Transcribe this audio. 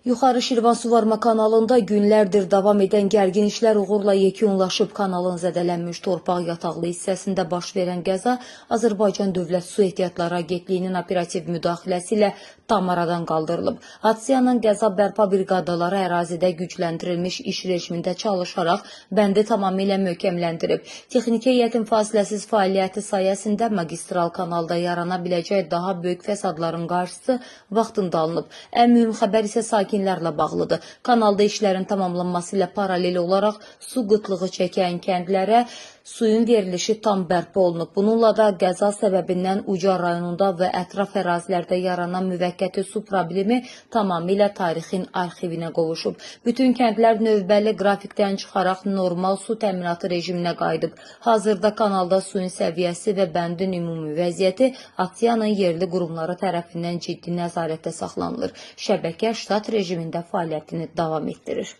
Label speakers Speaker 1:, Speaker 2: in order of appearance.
Speaker 1: Yuxarı Şirvan Suvarma kanalında günlərdir davam edən gərgin işlər uğurla yekunlaşıb. Kanalın zədələnmiş torpaq yataqlı hissəsində baş verən qəza Azərbaycan Dövlət Su Ehtiyatları Agentliyinin operativ müdaxiləsi ilə tam aradan qaldırılıb. Hadisənin qəza bərpa briqadaları ərazidə gücləndirilmiş iş rejimində çalışaraq bəndi tamamilə möhkəmləndirib. Texniki heyətin fasiləsiz fəaliyyəti sayəsində magistral kanalda yarana biləcək daha böyük fəsadların qarşısı vaxtında alınıb. Ən mühüm xəbər isə sakinlərlə bağlıdır. Kanalda işlərin tamamlanması ilə paralel olaraq su qıtlığı çəkən kəndlərə suyun verilişi tam bərpa olunub. Bununla da qəza səbəbindən Ucar rayonunda və ətraf ərazilərdə yaranan müvəqqəti su problemi tamamilə tarixin arxivinə qovuşub. Bütün kəndlər növbəli qrafikdən çıxaraq normal su təminatı rejiminə qayıdıb. Hazırda kanalda suyun səviyyəsi və bəndin ümumi vəziyyəti Asiyanın yerli qurumları tərəfindən ciddi nəzarətdə saxlanılır. Şəbəkə ştat rejimində fəaliyyətini davam etdirir.